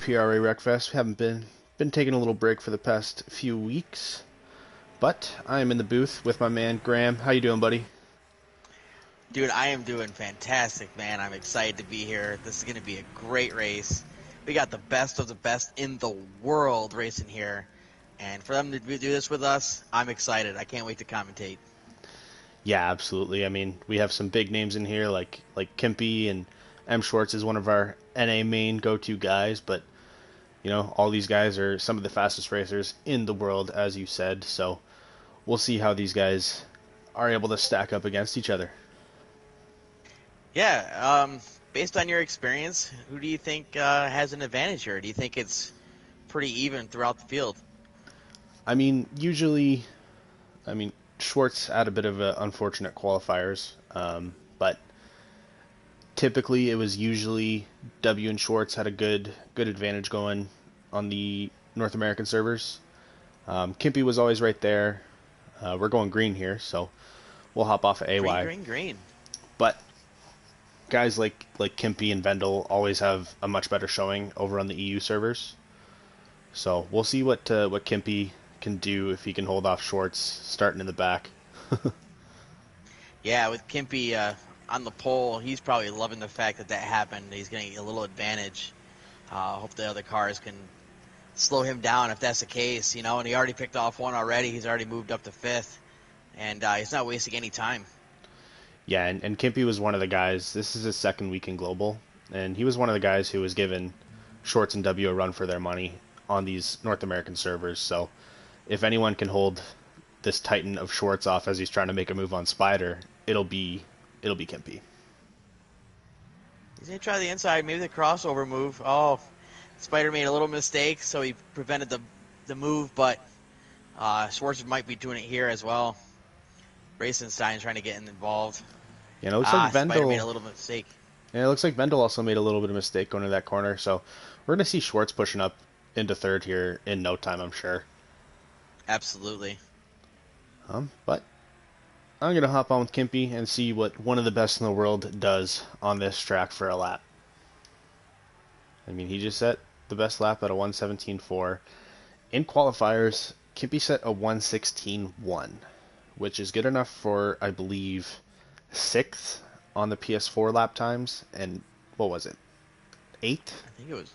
PRA Wreckfest. We haven't been taking a little break for the past few weeks, but I am in the booth with my man Graham. How you doing, buddy? Dude, I am doing fantastic, man. I'm excited to be here. This is going to be a great race. We got the best of the best in the world racing here. And for them to do this with us, I'm excited. I can't wait to commentate. Yeah, absolutely. I mean, we have some big names in here like Kimpy and M Schwartz is one of our NA main go-to guys, but all these guys are some of the fastest racers in the world, as you said. So we'll see how these guys are able to stack up against each other. Yeah, based on your experience, who do you think has an advantage here? Do you think it's pretty even throughout the field? I mean, usually, I mean, Schwartz had a bit of unfortunate qualifiers, but typically it was usually W and Schwartz had a good advantage going on the North American servers. Kimpy was always right there. We're going green here, so we'll hop off of Green, AY. green, green. But guys like Kimpy and Vendel always have a much better showing over on the EU servers. So we'll see what Kimpy can do if he can hold off Schwartz starting in the back. Yeah, with Kimpy on the pole, he's probably loving the fact that that happened. He's getting a little advantage. Hope the other cars can slow him down if that's the case, and he already picked off one already. He's already moved up to fifth, and he's not wasting any time. Yeah, and Kimpy was one of the guys. This is his second week in Global, and he was one of the guys who was given Schwartz and W a run for their money on these North American servers. So if anyone can hold this Titan of Schwartz off as he's trying to make a move on Spider, it'll be Kimpy. He's going to try the inside, maybe the crossover move. Oh, Spider made a little mistake, so he prevented the move, but Schwartz might be doing it here as well. Racenstein's trying to get involved. Yeah, it looks like Spider made a Vendel. little mistake. Yeah, it looks like Vendel also made a little bit of mistake going to that corner. So we're gonna see Schwartz pushing up into third here in no time, I'm sure. Absolutely. But I'm gonna hop on with Kimpy and see what one of the best in the world does on this track for a lap. I mean, he just set the best lap at a 1:17.4. In qualifiers, Kimpy set a 1:16.1, which is good enough for, I believe, sixth on the PS4 lap times. And what was it? Eighth? I think it was.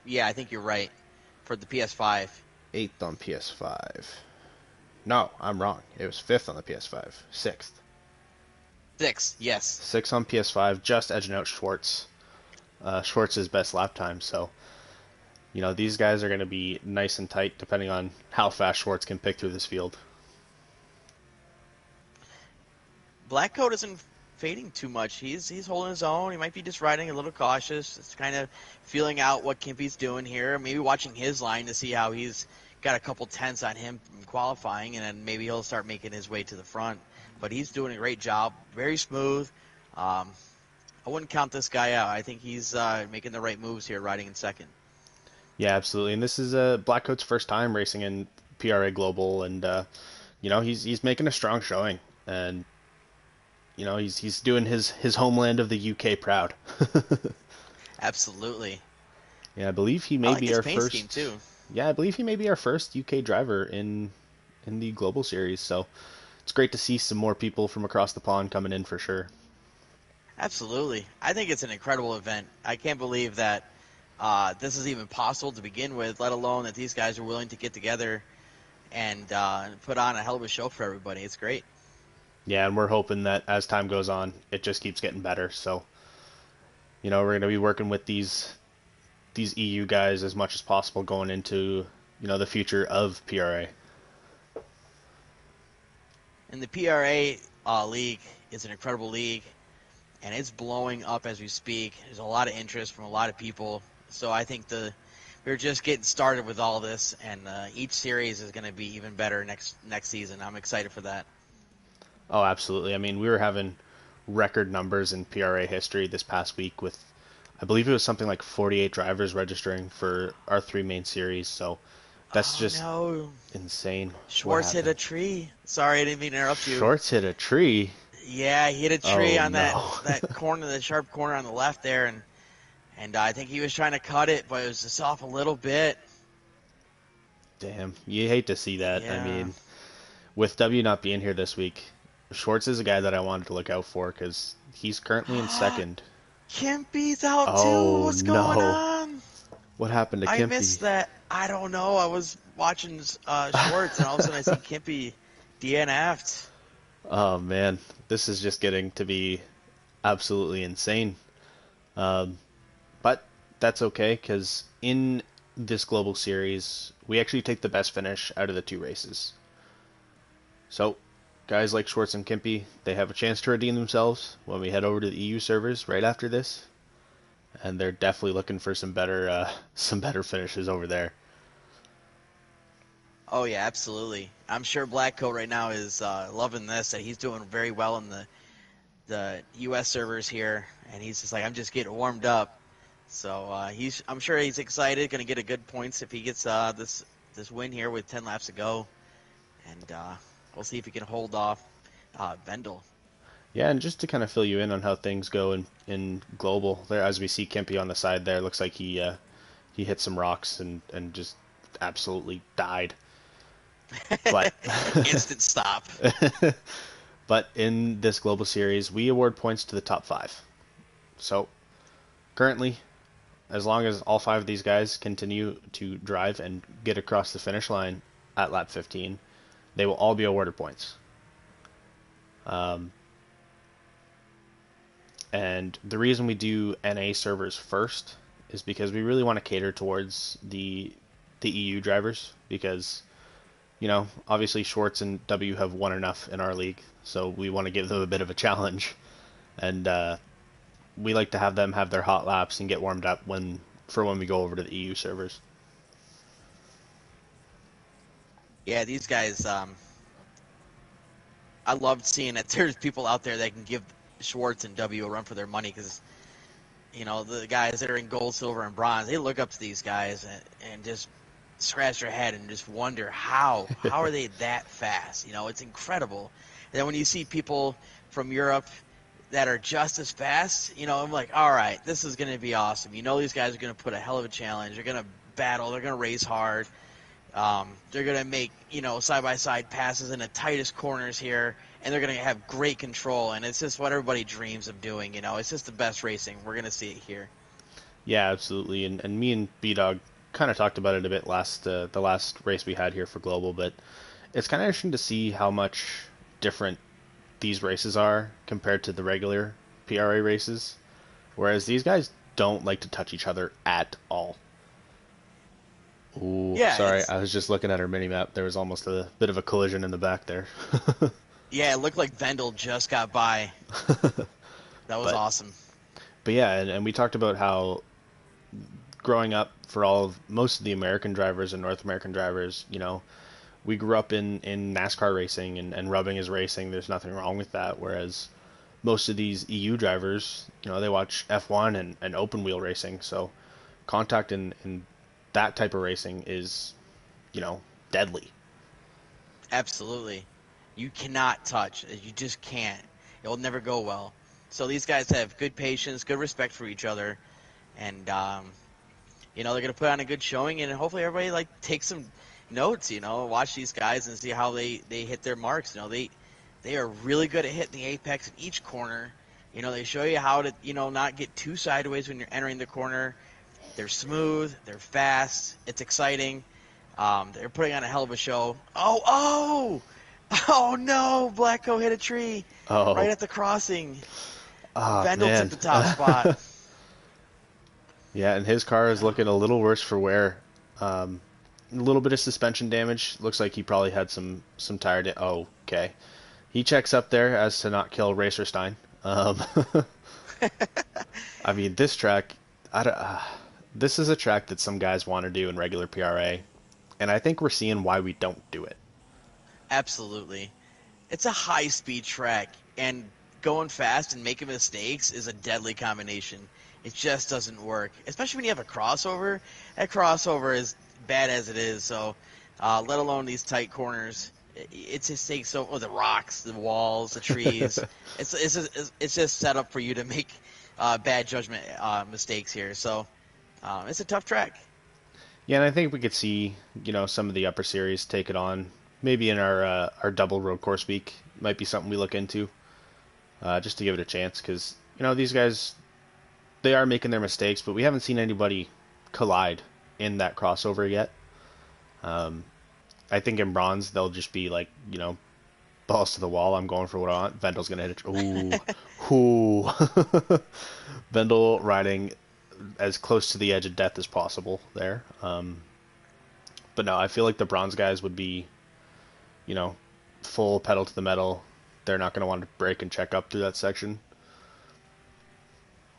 Yeah, I think you're right. For the PS5. Eighth on PS5. No, I'm wrong. It was fifth on the PS5. Sixth. Six, yes. Sixth on PS5, just edging out Schwartz. Schwartz's best lap time. So, these guys are going to be nice and tight depending on how fast Schwartz can pick through this field. Black Coat isn't fading too much. He's holding his own. He might be just riding a little cautious. It's kind of feeling out what Kimpy's doing here. Maybe watching his line to see how he's got a couple tenths on him from qualifying, and then maybe he'll start making his way to the front. But he's doing a great job. Very smooth. I wouldn't count this guy out. I think he's making the right moves here, riding in second. Yeah, absolutely. And this is Blackcoat's first time racing in PRA Global, and he's making a strong showing, and he's doing his homeland of the UK proud. Absolutely. Yeah, I believe he I may like be his our paint first. scheme too. Yeah, I believe he may be our first UK driver in the Global Series. So it's great to see some more people from across the pond coming in for sure. Absolutely. I think it's an incredible event. I can't believe that this is even possible to begin with, let alone that these guys are willing to get together and put on a hell of a show for everybody. It's great. Yeah, and we're hoping that as time goes on, it just keeps getting better. So, we're going to be working with these EU guys as much as possible going into, the future of PRA. And the PRA league is an incredible league, and it's blowing up as we speak. There's a lot of interest from a lot of people. So I think we're just getting started with all this, and each series is going to be even better next season. I'm excited for that. Oh, absolutely. I mean, we were having record numbers in PRA history this past week with, I believe it was something like 48 drivers registering for our three main series. So that's just no. insane. Schwartz hit a tree. Sorry, I didn't mean to interrupt you. Schwartz hit a tree. Yeah, he hit a tree on no. that corner, the sharp corner on the left there, And I think he was trying to cut it, but it was just off a little bit. Damn, you hate to see that. I Yeah. mean, with W not being here this week, Schwartz is a guy that I wanted to look out for because he's currently in second. Kimpy's out too. Oh What's going no. on? What happened to I Kimpy? missed that. I don't know. I was watching Schwartz, and all of a sudden I see Kimpy DNF'd. Oh man, this is just getting to be absolutely insane. Um, but that's okay because in this global series, we actually take the best finish out of the two races. So, guys like Schwartz and Kimpy, they have a chance to redeem themselves when we head over to the EU servers right after this, and they're definitely looking for some better finishes over there. Oh yeah, absolutely. I'm sure Blackcoat right now is loving this. That he's doing very well in the U.S. servers here, and he's just like, I'm just getting warmed up. So I'm sure he's excited. Going to get a good points if he gets this win here with 10 laps to go, and we'll see if he can hold off Vendel. Yeah, and just to kind of fill you in on how things go in global, there as we see Kimpy on the side there, looks like he hit some rocks and just absolutely died. But Instant stop. but in this global series, we award points to the top five. So currently, as long as all five of these guys continue to drive and get across the finish line at lap 15, they will all be awarded points. Um, and the reason we do NA servers first is because we really want to cater towards the EU drivers because obviously Schwartz and W have won enough in our league, so we want to give them a bit of a challenge, and we like to have them have their hot laps and get warmed up when we go over to the EU servers. Yeah, these guys. I loved seeing that there's people out there that can give Schwartz and W a run for their money because the guys that are in gold, silver, and bronze, they look up to these guys and just scratch their head and just wonder how are they that fast? It's incredible. And then when you see people from Europe that are just as fast, I'm like, all right, this is going to be awesome. These guys are going to put a hell of a challenge. They're going to battle. They're going to race hard. They're going to make, side-by-side passes in the tightest corners here, and they're going to have great control, and it's just what everybody dreams of doing, It's just the best racing. We're going to see it here. Yeah, absolutely. And me and B Dog kind of talked about it a bit the last race we had here for Global, but it's kind of interesting to see how much different these races are compared to the regular PRA races. Whereas these guys don't like to touch each other at all. Ooh, Yeah, sorry, I was just looking at our mini map. There was almost a bit of a collision in the back there. yeah, it looked like Vendel just got by. That was but awesome. but yeah, and we talked about how growing up for most of the American drivers and North American drivers, we grew up in NASCAR racing and rubbing is racing. There's nothing wrong with that. Whereas most of these EU drivers, they watch F1 and open wheel racing. So contact in that type of racing is, deadly. Absolutely. You cannot touch. You just can't. It will never go well. So these guys have good patience, good respect for each other, and they're going to put on a good showing, and hopefully everybody take some notes. Watch these guys and see how they hit their marks. They are really good at hitting the apex in each corner. They show you how to not get too sideways when you're entering the corner. They're smooth. They're fast. It's exciting. They're putting on a hell of a show. Oh no! Blacko hit a tree right Oh, at the crossing. Vendel took man. the top spot. Yeah, and his car is looking a little worse for wear. A little bit of suspension damage. Looks like he probably had some tire. Oh, okay. He checks up there as to not kill Racerstein. I mean, this track, this is a track that some guys want to do in regular PRA, and I think we're seeing why we don't do it. Absolutely. It's a high-speed track, and going fast and making mistakes is a deadly combination. It just doesn't work, especially when you have a crossover. That crossover is bad as it is, so let alone these tight corners. It just takes the rocks, the walls, the trees. It's just set up for you to make bad judgment mistakes here. So it's a tough track. Yeah, and I think we could see, some of the upper series take it on. Maybe in our double road course week might be something we look into, just to give it a chance. Because these guys, they are making their mistakes, but we haven't seen anybody collide in that crossover yet. Um, I think in bronze they'll just be like, balls to the wall. I'm going for what I want. Vendel's gonna hit it. Ooh, ooh. Vendel riding as close to the edge of death as possible there. But no, I feel like the bronze guys would be, you know, full pedal to the metal. They're not going to want to break and check up through that section.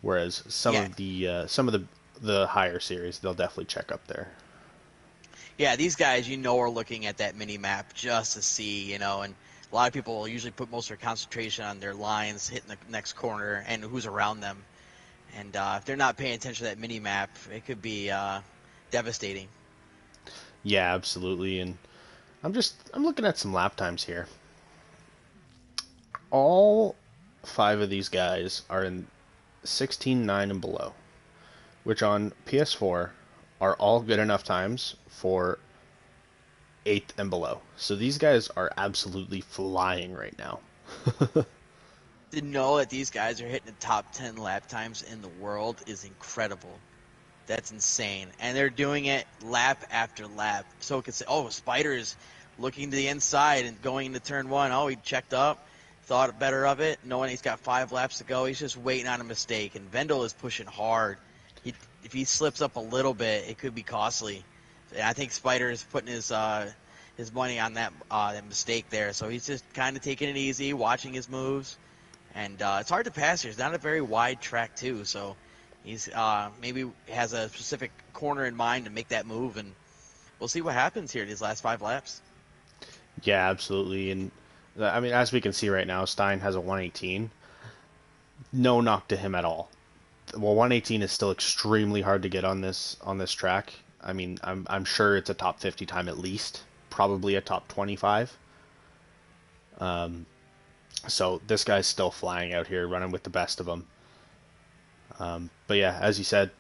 Whereas Yeah, some of the higher series, they'll definitely check up there. yeah, these guys, are looking at that mini map just to see, and a lot of people usually put most of their concentration on their lines hitting the next corner and who's around them. And if they're not paying attention to that mini map, it could be devastating. Yeah, absolutely. And I'm looking at some lap times here. All five of these guys are in 16:9 and below, which on PS4 are all good enough times for 8th and below. So these guys are absolutely flying right now. To know that these guys are hitting the top 10 lap times in the world is incredible. That's insane. And they're doing it lap after lap. So it could say, oh, Spider's looking to the inside and going into turn one. Oh, he checked up, thought better of it, knowing he's got 5 laps to go. He's just waiting on a mistake. And Vendel is pushing hard. If he slips up a little bit, it could be costly. And I think Spider is putting his money on that mistake there. So he's just kind of taking it easy, watching his moves. And it's hard to pass here. It's not a very wide track, too. So he's maybe has a specific corner in mind to make that move, and we'll see what happens here these last 5 laps. Yeah, absolutely. And I mean, as we can see right now, Stein has a 118. No knock to him at all. Well, 118 is still extremely hard to get on this track. I mean, I'm sure it's a top 50 time at least, probably a top 25. Um, so this guy's still flying out here, running with the best of them. But yeah, as you said,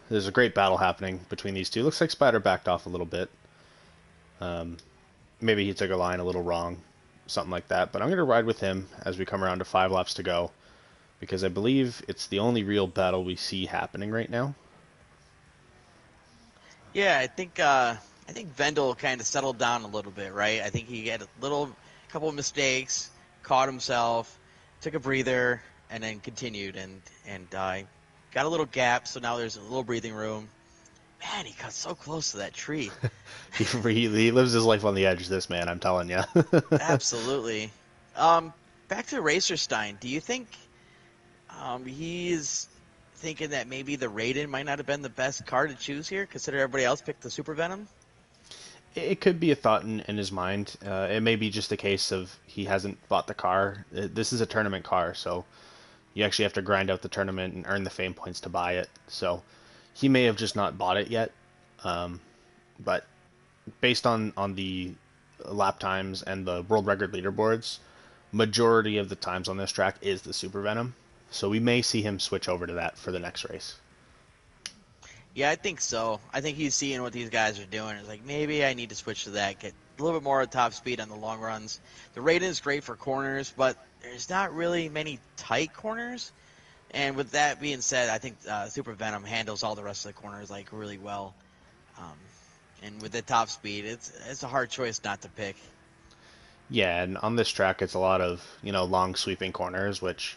there's a great battle happening between these two. Looks like Spider backed off a little bit. Um, Maybe he took a line a little wrong, something like that. But I'm going to ride with him as we come around to 5 laps to go, because I believe it's the only real battle we see happening right now. Yeah, I think Vendel kind of settled down a little bit, right? I think he had a couple of mistakes, caught himself, took a breather, and then continued and got a little gap. So now there's a little breathing room. Man, he got so close to that tree. He lives his life on the edge, this man, I'm telling you. Absolutely. Um, Back to Racerstein. Do you think he's thinking that maybe the Raiden might not have been the best car to choose here, considering everybody else picked the Super Venom? It could be a thought in his mind. It may be just a case of he hasn't bought the car. This is a tournament car, so you actually have to grind out the tournament and earn the fame points to buy it. So he may have just not bought it yet. But based on the lap times and the world record leaderboards, majority of the times on this track is the Super Venom. So we may see him switch over to that for the next race. Yeah, I think so. I think he's seeing what these guys are doing. It's like, maybe I need to switch to that, get a little bit more top speed on the long runs. The Raiden is great for corners, but there's not really many tight corners. And with that being said, I think Super Venom handles all the rest of the corners like really well. Um, and with the top speed, it's a hard choice not to pick. Yeah, and on this track, it's a lot of long sweeping corners, which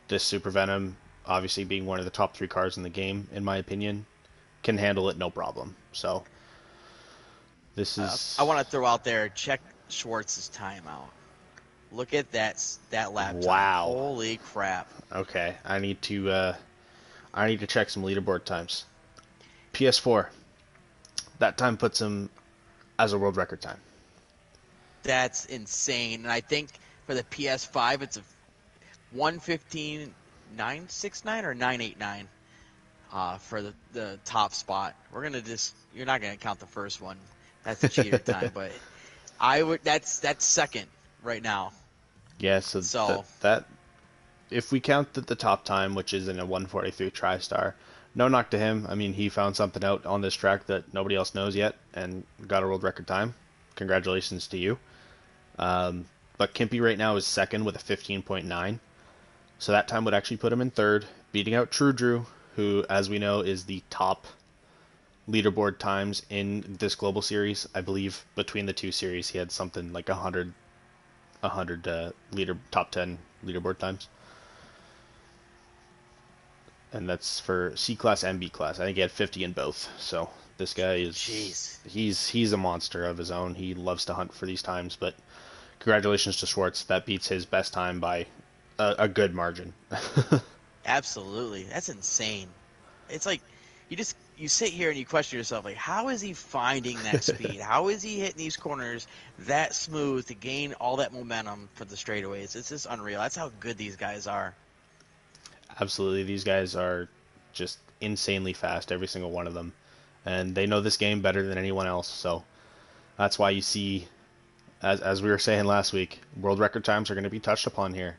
this Super Venom, obviously being one of the top 3 cars in the game, in my opinion, can handle it no problem. So this I is want to throw out there, check Schwartz's timeout. Look at that lap time. wow. Holy crap! Okay, I need to check some leaderboard times. PS4, that time puts him as a world record time. That's insane. And I think for the PS5, it's a 1:15.969 or 9:89 for the top spot. You're not gonna count the first one. That's a cheater time, but I would. That's second right now. Yeah, so So that if we count the top time, which is in a 1:43 TriStar, no knock to him. I mean, he found something out on this track that nobody else knows yet and got a world record time. Congratulations to you. But Kimpy right now is second with a 15.9. So that time would actually put him in third, beating out True Drew, who, as we know, is the top leaderboard times in this global series. I believe between the two series, he had something like 100 top 10 leaderboard times, and that's for C class and B class. I think he had 50 in both. So this guy is Jeez. he's a monster of his own. He loves to hunt for these times, but congratulations to Schwartz. That beats his best time by a good margin. Absolutely. That's insane. It's like you sit here and you question yourself, like, how is he finding that speed? How is he hitting these corners that smooth to gain all that momentum for the straightaways? It's just unreal. That's how good these guys are. Absolutely, these guys are just insanely fast, every single one of them, and they know this game better than anyone else. So that's why you see, as we were saying last week, world record times are going to be touched upon here.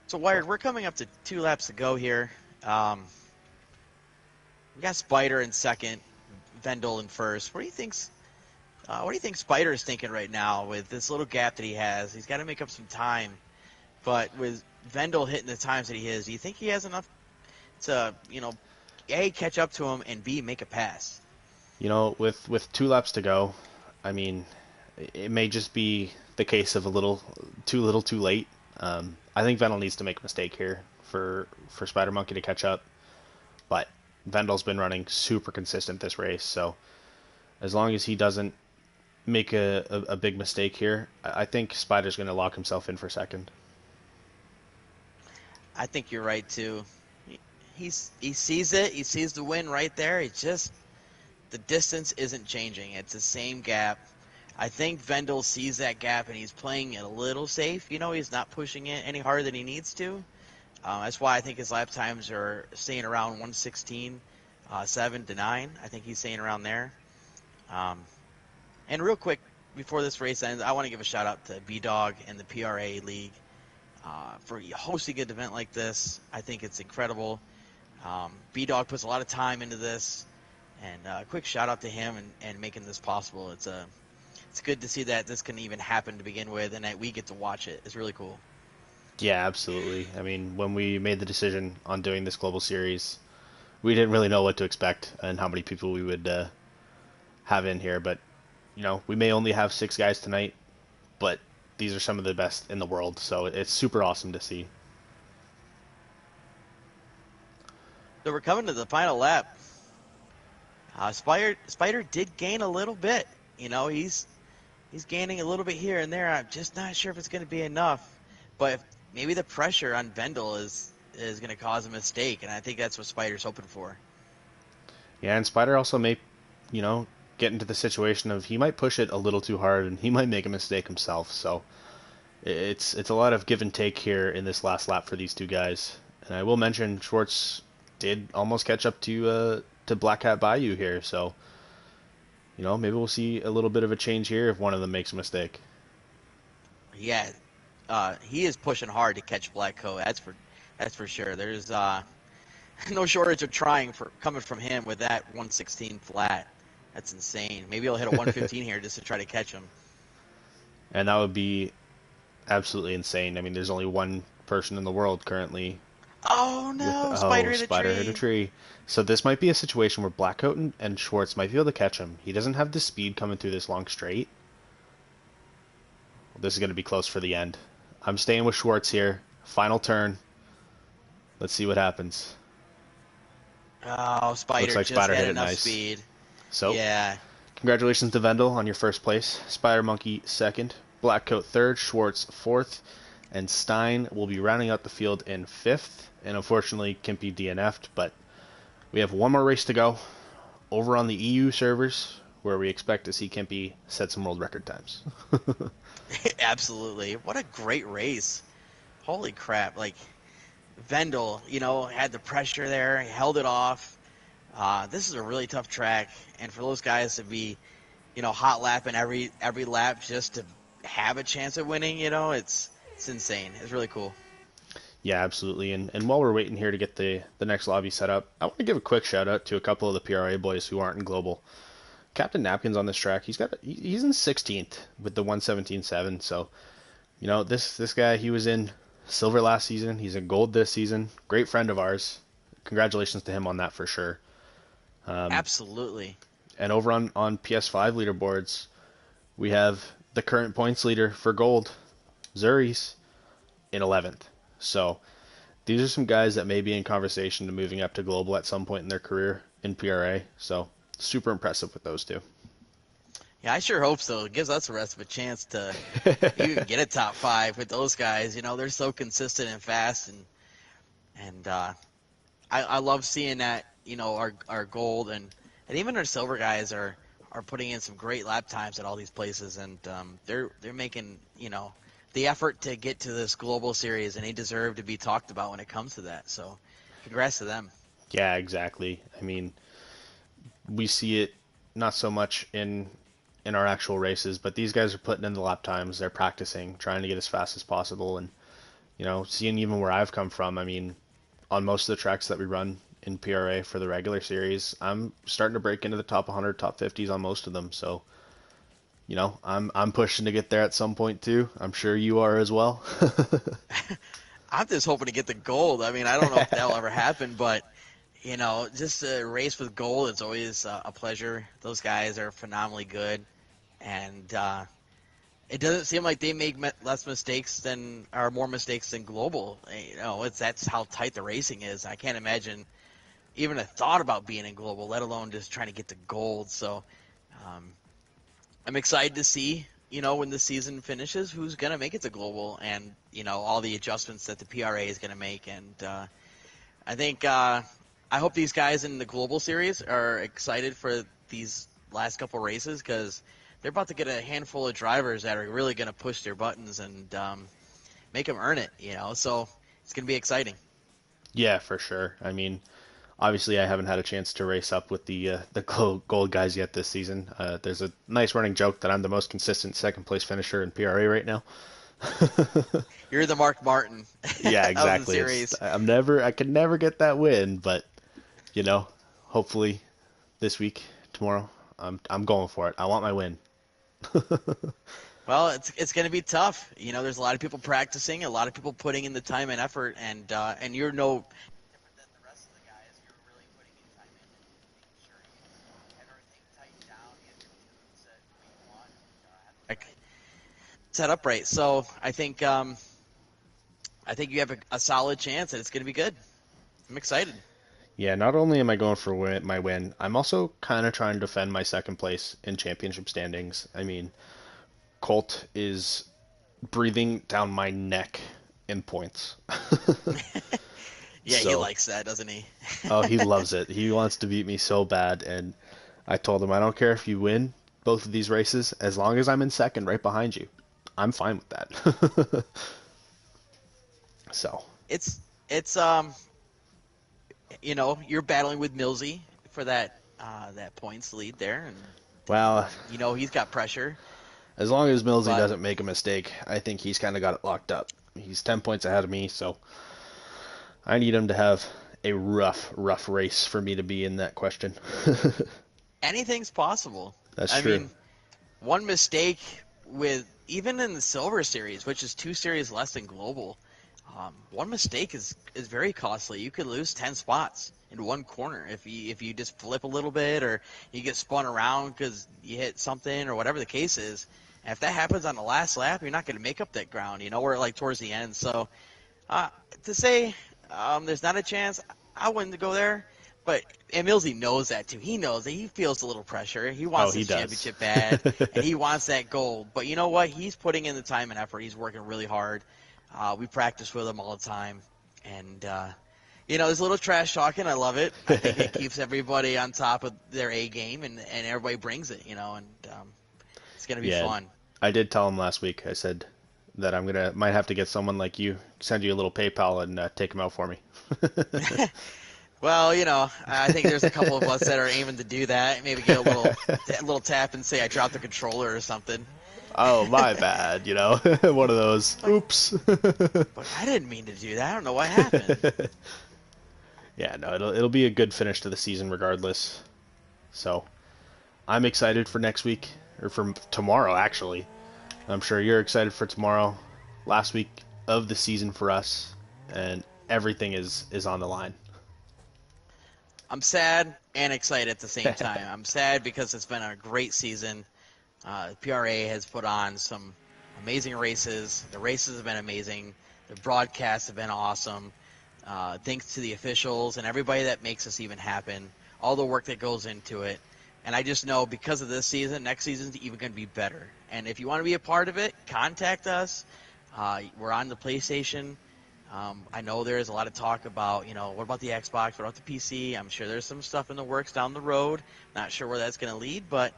So, Wired, we're coming up to 2 laps to go here. We got Spider in second, Vendel in first. What do you think Spider is thinking right now with this little gap that he has? He's got to make up some time, but with Vendel hitting the times that he is, do you think he has enough to, A, catch up to him, and B, make a pass? With 2 laps to go, I mean, it may just be the case of a little too late. I think Vendel needs to make a mistake here for Spider Monkey to catch up, but Vendel's been running super consistent this race, so as long as he doesn't make a big mistake here, I think Spider's going to lock himself in for second. I think you're right too. He sees it. He sees the win right there. It's just the distance isn't changing. It's the same gap. I think Vendel sees that gap and he's playing it a little safe. He's not pushing it any harder than he needs to. That's why I think his lap times are staying around 1:16, 7 to 9. I think he's staying around there. And real quick, before this race ends, I want to give a shout out to B-Dog and the PRA League for hosting an event like this. I think it's incredible. B-Dog puts a lot of time into this, and a quick shout out to him and making this possible. It's good to see that this can even happen to begin with, and that we get to watch it. It's really cool. Yeah, absolutely. I mean, when we made the decision on doing this global series, we didn't really know what to expect and how many people we would have in here. But we may only have 6 guys tonight, but these are some of the best in the world, so it's super awesome to see. So we're coming to the final lap. Spider did gain a little bit. He's gaining a little bit here and there. I'm just not sure if it's going to be enough. But maybe the pressure on Vendel is going to cause a mistake, and I think that's what Spider's hoping for. Yeah, and Spider also may, get into the situation of he might push it a little too hard and he might make a mistake himself. So it's a lot of give and take here in this last lap for these two guys. And I will mention Schwartz did almost catch up to Black Hat Bayou here, so maybe we'll see a little bit of a change here if one of them makes a mistake. Yeah, he is pushing hard to catch Black Coat. That's for sure. There's no shortage of trying coming from him with that 116 flat. That's insane. Maybe he'll hit a 115 here just to try to catch him. And that would be absolutely insane. I mean, there's only one person in the world currently. Oh no! Spider hit a tree. So this might be a situation where Blackcoat and Schwartz might be able to catch him. He doesn't have the speed coming through this long straight. This is going to be close for the end. I'm staying with Schwartz here. Final turn. Let's see what happens. Oh, Spider Looks like just Spider had hit it enough nice. speed. So, yeah. Congratulations to Vendel on your first place. Spider Monkey second. Blackcoat third. Schwartz fourth. And Stein will be rounding out the field in fifth. And unfortunately, Kimpy DNF'd. But we have one more race to go over on the EU servers, where we expect to see Kimpy set some world record times. Absolutely. What a great race. Holy crap. Like, Vendel, had the pressure there. He held it off. This is a really tough track. And for those guys to be, hot lapping every lap just to have a chance at winning, it's insane. It's really cool. Yeah, absolutely. And while we're waiting here to get the next lobby set up, I want to give a quick shout out to a couple of the PRA boys who aren't in global. Captain Napkins on this track, he's in 16th with the 117.7. So this guy, he was in silver last season. He's in gold this season. Great friend of ours. Congratulations to him on that for sure. Absolutely. And over on PS5 leaderboards, we have the current points leader for gold, Zuri's, in 11th. So these are some guys that may be in conversation to moving up to global at some point in their career in PRA. So super impressive with those two. Yeah, I sure hope so. It gives us the rest of a chance to even get a top five with those guys. They're so consistent and fast, and I love seeing that. Our gold and even our silver guys are putting in some great lap times at all these places, and they're making the effort to get to this global series, and they deserve to be talked about when it comes to that. So, congrats to them. Yeah, exactly. I mean, we see it not so much in our actual races, but these guys are putting in the lap times. They're practicing, trying to get as fast as possible, and seeing even where I've come from. I mean, on most of the tracks that we run in PRA for the regular series, I'm starting to break into the top 100, top 50s on most of them. So, I'm pushing to get there at some point too. I'm sure you are as well. I'm just hoping to get the gold. I mean, I don't know if that'll ever happen, but just a race with gold is always a pleasure. Those guys are phenomenally good, and it doesn't seem like they make less mistakes than or more mistakes than global. That's how tight the racing is. I can't imagine even a thought about being in global, let alone just trying to get to gold. So um, I'm excited to see, when the season finishes, who's going to make it to global and, all the adjustments that the PRA is going to make. And I think I hope these guys in the global series are excited for these last couple races because they're about to get a handful of drivers that are really going to push their buttons and make them earn it. So it's going to be exciting. Yeah, for sure. I mean, obviously, I haven't had a chance to race up with the gold guys yet this season. There's a nice running joke that I'm the most consistent second place finisher in PRA right now. You're the Mark Martin Yeah, of the exactly. series. I could never get that win, but you know, hopefully this week, tomorrow, I'm going for it. I want my win. Well, it's going to be tough. There's a lot of people practicing, a lot of people putting in the time and effort, and you're no different than the rest of the guys. You're really putting in time in and making sure you have everything tightened down, you have your tune set the way you want, and have the track set up right. So I think you have a solid chance, and it's going to be good. I'm excited. Yeah, not only am I going for my win, I'm also kind of trying to defend my second place in championship standings. I mean, Colt is breathing down my neck in points. Yeah, he So, likes that, doesn't he? oh, he loves it. He wants to beat me so bad, and I told him I don't care if you win both of these races, as long as I'm in second right behind you. I'm fine with that. So, It's you're battling with Millsy for that points lead there, and well, he's got pressure. as long as Millsy But doesn't make a mistake, I think he's kind of got it locked up. He's 10 points ahead of me, so I need him to have a rough race for me to be in that question. anything's possible. That's I true. mean, one mistake with even in the silver series, which is two series less than global, one mistake is very costly. You could lose 10 spots in one corner if you just flip a little bit or you get spun around because you hit something or whatever the case is. And if that happens on the last lap, you're not going to make up that ground. We're like towards the end. So uh, to say there's not a chance, I wouldn't go there. But Emilzy knows that too. He knows that he feels a little pressure. He Oh, wants he this does. championship bad, and he wants that gold. But you know what? He's putting in the time and effort. He's working really hard. We practice with him all the time, and there's a little trash talking. I love it. I think it keeps everybody on top of their A game, and everybody brings it. And it's gonna be Yeah, fun. I did tell him last week. I said that I'm gonna might have to get someone like you, send you a little PayPal and take him out for me. Well, I think there's a couple of us that are aiming to do that. Maybe get a little tap and say I dropped the controller or something. Oh, my bad, one of those. Like, Oops. but I didn't mean to do that. I don't know what happened. Yeah, no, it'll be a good finish to the season regardless. So I'm excited for next week, or for tomorrow actually. I'm sure you're excited for tomorrow. Last week of the season for us, and everything is on the line. I'm sad and excited at the same time. I'm sad because it's been a great season. PRA has put on some amazing races. The races have been amazing. The broadcasts have been awesome. Thanks to the officials and everybody that makes this even happen, all the work that goes into it. And I just know because of this season, next season's even going to be better. And if you want to be a part of it, contact us. We're on the PlayStation. I know there's a lot of talk about, what about the Xbox? What about the PC? I'm sure there's some stuff in the works down the road. Not sure where that's going to lead, but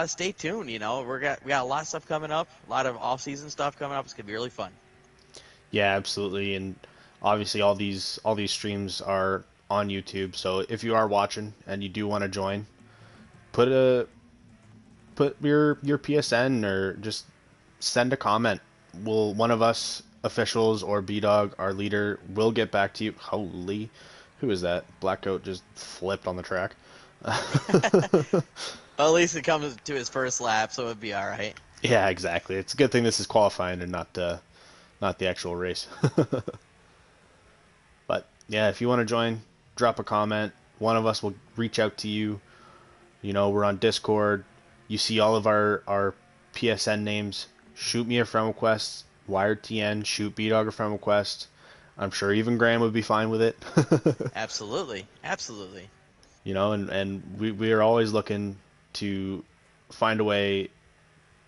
stay tuned. We got a lot of stuff coming up, a lot of off-season stuff coming up. It's gonna be really fun. Yeah, absolutely. And obviously all these streams are on YouTube. So if you are watching and you do want to join, put a put your PSN or just send a comment. Will one of us officials or B Dog, our leader, will get back to you. Holy, who is that? Black coat just flipped on the track. Well, at least it comes to his first lap, so it'd be all right. Yeah, exactly. It's a good thing this is qualifying and not the actual race. But yeah, if you want to join, drop a comment. One of us will reach out to you. We're on Discord. You see all of our PSN names. Shoot me a friend request. Wired TN. Shoot B-Dog a friend request. I'm sure even Graham would be fine with it. Absolutely, absolutely. And we are always looking to find a way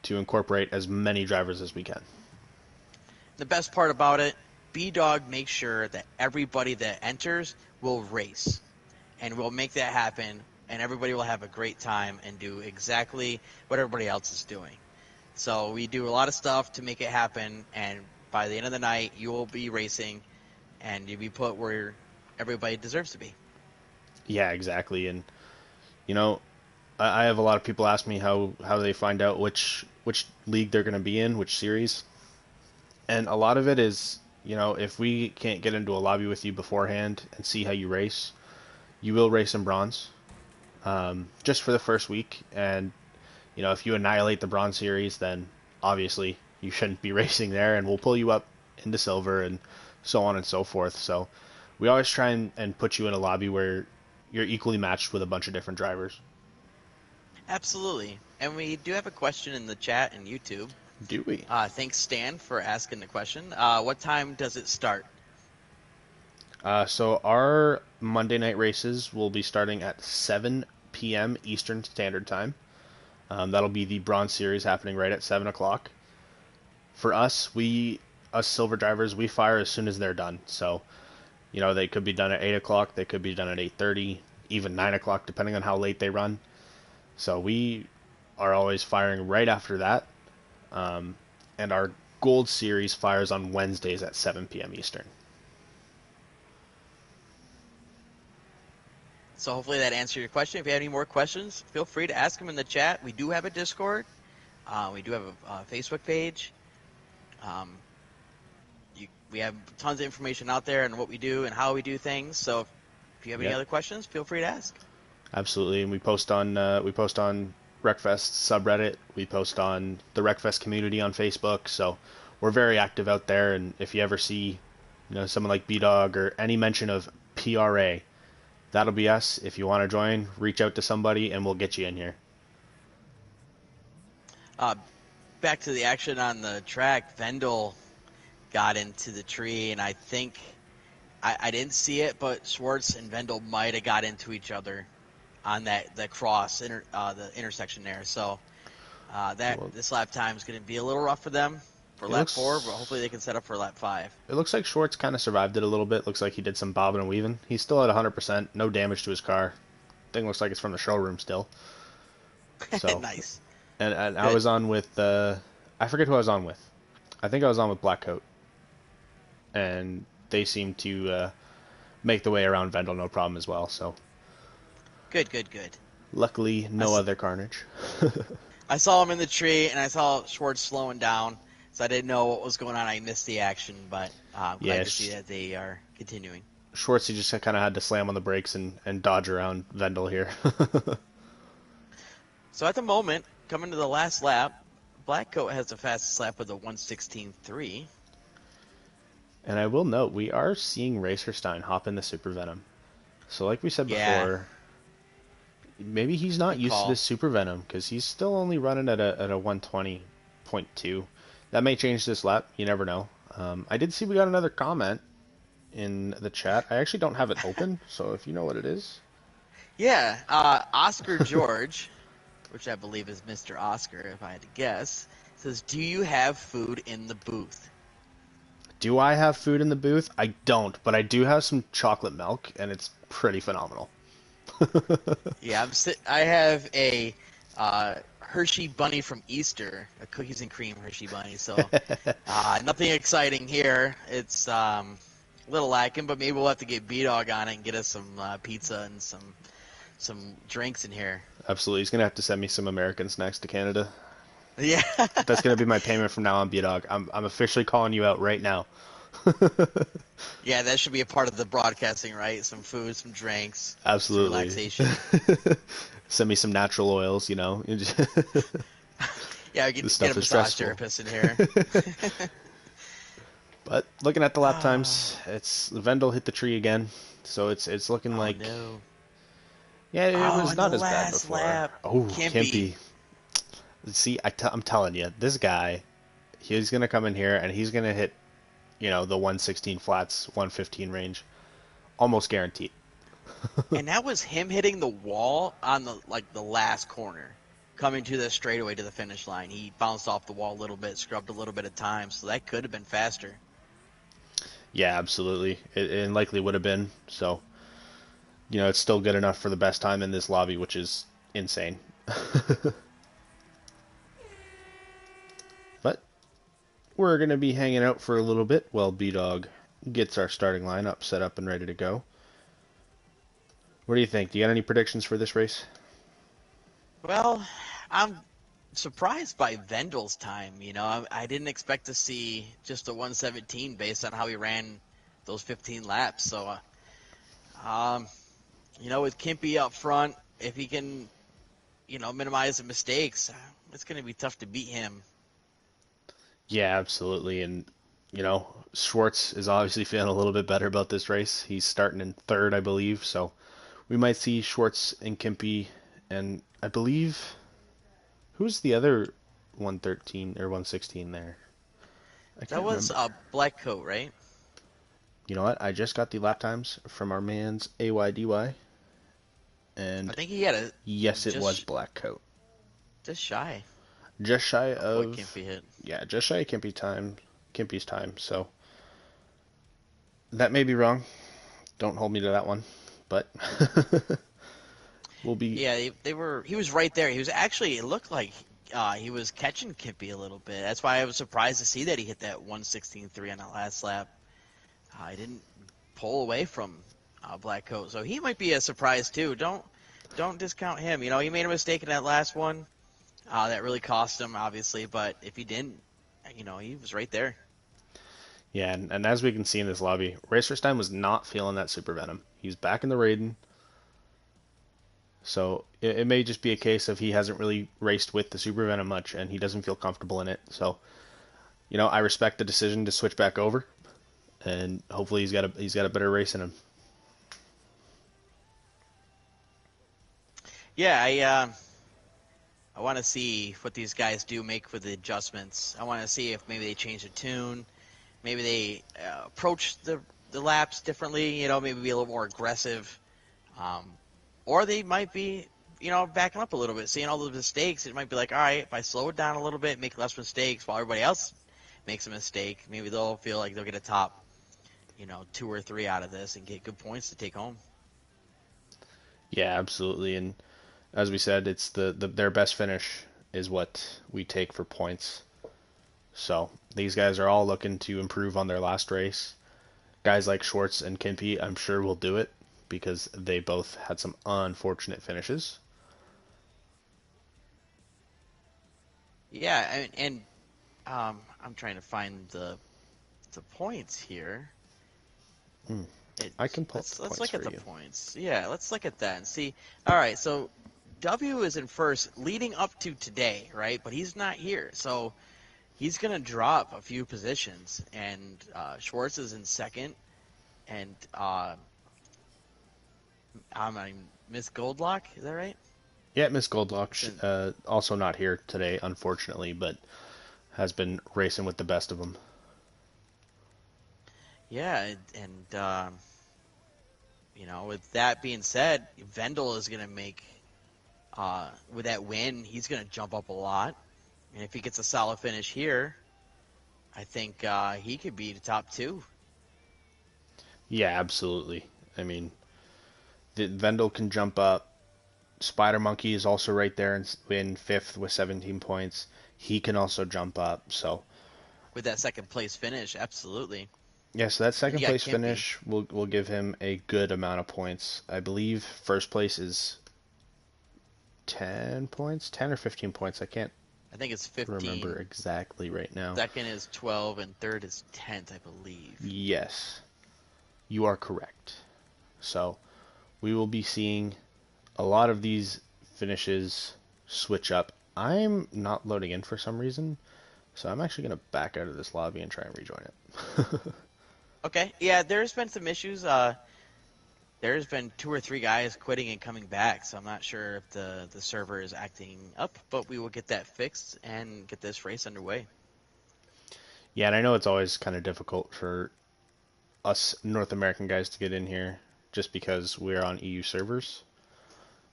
to incorporate as many drivers as we can. The best part about it, B Dog makes sure that everybody that enters will race, and we'll make that happen, and everybody will have a great time and do exactly what everybody else is doing. So we do a lot of stuff to make it happen, and by the end of the night, you will be racing, and you'll be put where everybody deserves to be. Yeah, exactly. And you know, I have a lot of people ask me how they find out which league they're going to be in, which series, and a lot of it is, if we can't get into a lobby with you beforehand and see how you race, you will race in bronze, just for the first week. And if you annihilate the bronze series, then obviously you shouldn't be racing there, and we'll pull you up into silver and so on and so forth. So we always try and put you in a lobby where you're equally matched with a bunch of different drivers. Absolutely. And we do have a question in the chat and YouTube. Do we? Thanks, Stan, for asking the question. What time does it start? So our Monday night races will be starting at 7 p.m. Eastern Standard Time. That'll be the Bronze Series happening right at 7 o'clock. For us, us silver drivers, we fire as soon as they're done. So, they could be done at 8 o'clock, they could be done at 8:30, even 9 o'clock, depending on how late they run. So we are always firing right after that. And our Gold Series fires on Wednesdays at 7 p.m. Eastern. So hopefully that answered your question. If you have any more questions, feel free to ask them in the chat. We do have a Discord. We do have a Facebook page. Um, we have tons of information out there on what we do and how we do things. So if you have any Yep. other questions, feel free to ask. Absolutely, and we post on Wreckfest subreddit. We post on the Wreckfest community on Facebook. So we're very active out there. And if you ever see, someone like B Dog or any mention of PRA, that'll be us. If you want to join, reach out to somebody, and we'll get you in here. Uh, Back to the action on the track, Vendel got into the tree, and I think I didn't see it, but Schwartz and Vendel might have got into each other on that cross, the intersection there. So Well, this lap time is going to be a little rough for them for it lap 4, but looks hopefully they can set up for lap 5. it looks like Schwartz kind of survived it a little bit. Looks like he did some bobbing and weaving. He's still at 100%, no damage to his car. Thing looks like it's from the showroom still. So, Nice. and I Good. was on with I forget who I was on with. I think I was on with Blackcoat, and they seem to make the way around Vendel no problem as well. So Good, good, good. luckily, I no s- other carnage. I saw him in the tree, and I saw Schwartz slowing down, so I didn't know what was going on. I missed the action, but I'm glad Yeah, to see that they are continuing. Schwartzy just kind of had to slam on the brakes and dodge around Vendel here. So at the moment, coming to the last lap, Blackcoat has the fastest lap with a 1:16.3. And I will note, we are seeing Racerstein hop into Super Venom. So like we said Yeah, before, maybe he's not good used to this call. Super Venom because he's still only running at a 120.2. That may change this lap. You never know. I did see we got another comment in the chat. I actually don't have it open, so if you know what it is. Yeah, Oscar George, which I believe is Mr. Oscar, if I had to guess, says, "Do you have food in the booth?" Do I have food in the booth? I don't, but I do have some chocolate milk, and it's pretty phenomenal. Yeah, I have a Hershey bunny from Easter, a cookies and cream Hershey bunny. So nothing exciting here. It's a little lacking, but maybe we'll have to get B-Dog on it and get us some pizza and some drinks in here. Absolutely. He's going to have to send me some American snacks to Canada. Yeah, That's going to be my payment from now on, B-Dog. I'm officially calling you out right now. yeah, that should be a part of the broadcasting, right? Some food, some drinks, some Absolutely. relaxation. Send me some natural oils, Yeah, we This could get stuff a is massage stressful. therapist in here. But looking at the lap Oh, times, it's Vendel hit the tree again. So it's looking oh like, no. yeah, it Oh, was in the not as bad last before. lap, Oh, Kimpy. Kimpy. See, I'm telling you, this guy, he's gonna come in here and he's gonna hit, the 116 flats, 115 range, almost guaranteed. And that was him hitting the wall on the last corner, coming to the straightaway to the finish line. He bounced off the wall a little bit, scrubbed a little bit of time, so that could have been faster. Yeah, absolutely. It likely would have been. So, it's still good enough for the best time in this lobby, which is insane. But we're going to be hanging out for a little bit while B-Dog gets our starting lineup set up and ready to go. What do you think? Do you got any predictions for this race? Well, I'm surprised by Vendel's time. I didn't expect to see just a 117 based on how he ran those 15 laps. So, um, with Kimpy up front, if he can, minimize the mistakes, it's going to be tough to beat him. Yeah, absolutely. And, Schwartz is obviously feeling a little bit better about this race. He's starting in third, I believe. So we might see Schwartz and Kimpy. And I believe, who's the other 113 or 116 there? I That can't was remember. a black coat, right? You know what? I just got the lap times from our man's AYDY. I And think he had a yes, it was just Black Coat. just shy Just shy of what of, Kimpy hit. yeah, just shy of Kimpy's time. So that may be wrong. Don't hold me to that one. But we'll be, Yeah, they were. He was right there. He was actually. It looked like he was catching Kimpy a little bit. That's why I was surprised to see that he hit that 116.3 on that last lap. He didn't pull away from Black Coat, so he might be a surprise too. Don't discount him. He made a mistake in that last one. That really cost him, obviously. But if he didn't, he was right there. yeah. And as we can see in this lobby, Racerstein was not feeling that Super Venom. He's back in the Raiden. So it may just be a case of he hasn't really raced with the Super Venom much and he doesn't feel comfortable in it. So, I respect the decision to switch back over. And hopefully he's got a better race in him. Yeah, I want to see what these guys do make for the adjustments. I want to see if maybe they change the tune, maybe they approach the laps differently. Maybe be a little more aggressive, um, or they might be backing up a little bit, seeing all the mistakes. It might be like, all right, if I slow it down a little bit, make less mistakes, while everybody else makes a mistake, maybe they'll feel like they'll get a top 2 or 3 out of this and get good points to take home. Yeah, absolutely. And as we said, it's their best finish is what we take for points. So these guys are all looking to improve on their last race. Guys like Schwartz and Kimpy, I'm sure will do it because they both had some unfortunate finishes. Yeah, and I'm trying to find the points here. Hmm. It I can pull up the let's points look for at the you. points. Yeah, let's look at that and see. All right, so W is in first, leading up to today, right? But he's not here, so he's gonna drop a few positions, and Schwartz is in second, and I mean Miss Goldlock, is that right? Yeah, Miss Goldlock, It's in, also not here today, unfortunately, but has been racing with the best of them. yeah, and with that being said, Vendel is gonna make with that win, he's gonna jump up a lot, and if he gets a solid finish here, I think he could be the top two. Yeah, absolutely. I mean, Vendel can jump up. Spider Monkey is also right there in fifth with 17 points. He can also jump up. So With that second place finish. Absolutely. yeah, so that And second you got place Kimpy. finish will give him a good amount of points. I believe first place is 10 points, 10 or 15 points. I can't I think it's remember 15. exactly right now. Second is 12, and third is 10th, I believe. Yes, you are correct. So we will be seeing a lot of these finishes switch up. I'm not loading in for some reason, so I'm actually going to back out of this lobby and try and rejoin it. Okay. Yeah, there's been some issues. There's been two or three guys quitting and coming back, so I'm not sure if the server is acting up, but we will get that fixed and get this race underway. Yeah, and I know it's always kind of difficult for us North American guys to get in here just because we're on EU servers.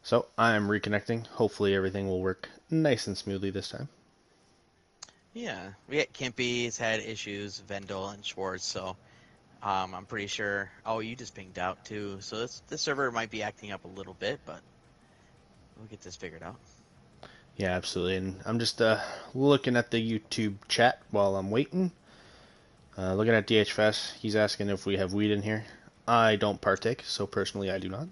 So I'm reconnecting. Hopefully everything will work nice and smoothly this time. Yeah, we got Kimpy's had issues, Vendel and Schwartz, so I'm pretty sure. Oh, you just pinged out too, so this server might be acting up a little bit, but we'll get this figured out. Yeah, absolutely. And I'm just looking at the YouTube chat while I'm waiting. Looking at DHFS, he's asking if we have weed in here. I don't partake, so personally I do not.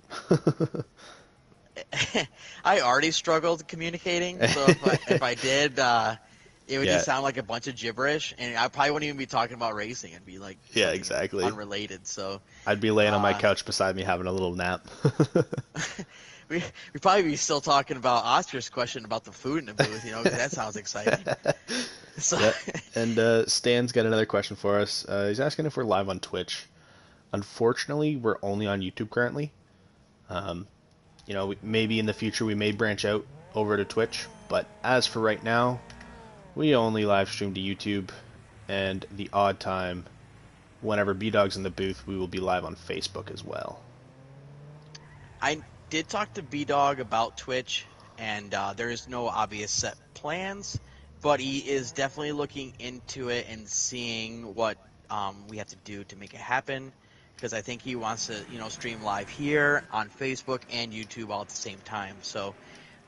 I already struggled communicating, so if I did, it would Yeah, just sound like a bunch of gibberish, and I probably wouldn't even be talking about racing. It'd be like yeah, something exactly. unrelated. So, I'd be laying on my uh, couch beside me having a little nap. we probably be still talking about Oscar's question about the food in the booth, because that sounds exciting. So, Yeah, and Stan's got another question for us. He's asking if we're live on Twitch. Unfortunately, we're only on YouTube currently. Um, maybe in the future we may branch out over to Twitch, but as for right now, we only live stream to YouTube, and the odd time, whenever B-Dog's in the booth, we will be live on Facebook as well. I did talk to B Dog about Twitch, and there is no obvious set plans, but he is definitely looking into it and seeing what we have to do to make it happen. Because I think he wants to, stream live here on Facebook and YouTube all at the same time. So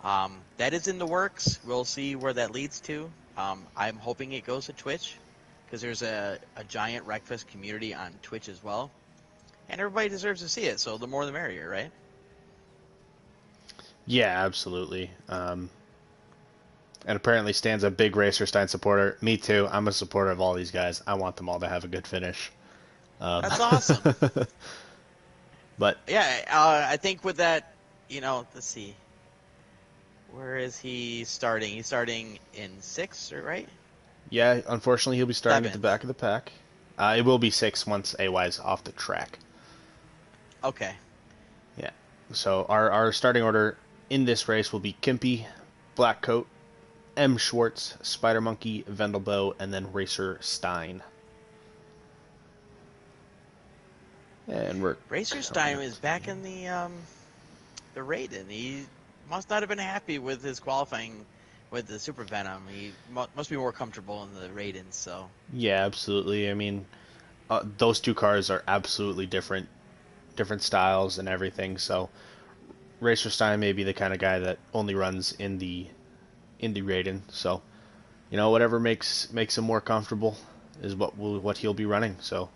that is in the works. We'll see where that leads to. I'm hoping it goes to Twitch because there's a giant Wreckfest community on Twitch as well, and everybody deserves to see it. So the more the merrier, right? Yeah, absolutely. And apparently Stan's a big Racer Stein supporter. Me too. I'm a supporter of all these guys. I want them all to have a good finish. Um, That's awesome. but Yeah, I think with that, let's see. Where is he starting? He's starting in sixth, right? yeah, unfortunately he'll be starting at the Seventh. back of the pack. It will be six once AY's off the track. Okay. Yeah. So our starting order in this race will be Kimpy, Blackcoat, M. Schwartz, Spider Monkey, Vendelbo, and then Racer Stein. And we're Racer coming Stein up is to the back in the Raiden. He must not have been happy with his qualifying with the Super Venom. He must be more comfortable in the Raiden. So Yeah, absolutely. I mean, those two cars are absolutely different styles and everything. So Racer Stein may be the kind of guy that only runs in the Indy Raiden. So whatever makes him more comfortable is what he'll be running. So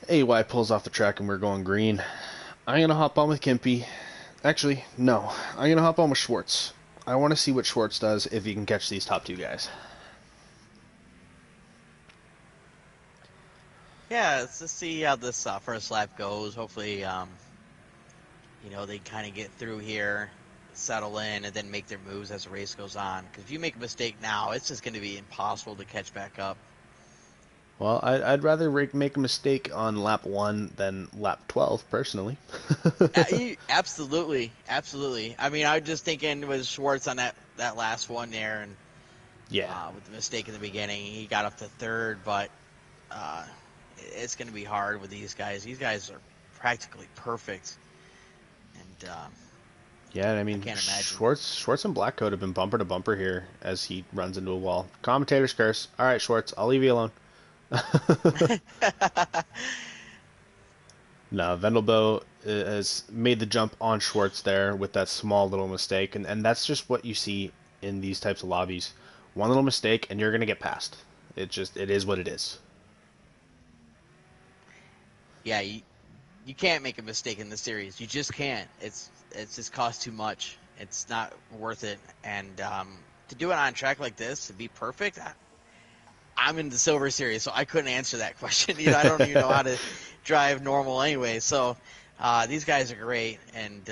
AY pulls off the track and we're going green. I'm gonna hop on with Kimpy. Actually, no. I'm gonna hop on with Schwartz. I want to see what Schwartz does if he can catch these top two guys. Yeah, let's just see how this first lap goes. Hopefully, they kind of get through here, settle in, and then make their moves as the race goes on. Because if you make a mistake now, it's just going to be impossible to catch back up. Well, I'd rather make a mistake on lap 1 than lap 12, personally. Absolutely, absolutely. I mean, I was just thinking with Schwartz on that last one there, and Yeah. with the mistake in the beginning, he got up to third, but uh, it's going to be hard with these guys. These guys are practically perfect, and Yeah, I I mean, can't imagine. Schwartz and Blackcoat have been bumper to bumper here as he runs into a wall. Commentator's curse. All right, Schwartz, I'll leave you alone. No, Vendelbo has made the jump on Schwartz there with that small little mistake, and that's just what you see in these types of lobbies. One little mistake, and you're gonna get passed. It is what it is. Yeah, you can't make a mistake in this series. You just can't. It's just cost too much. It's not worth it. And to do it on a track like this to be perfect, I'm in the silver series, so I couldn't answer that question. I don't even know how to drive normal anyway. So these guys are great, and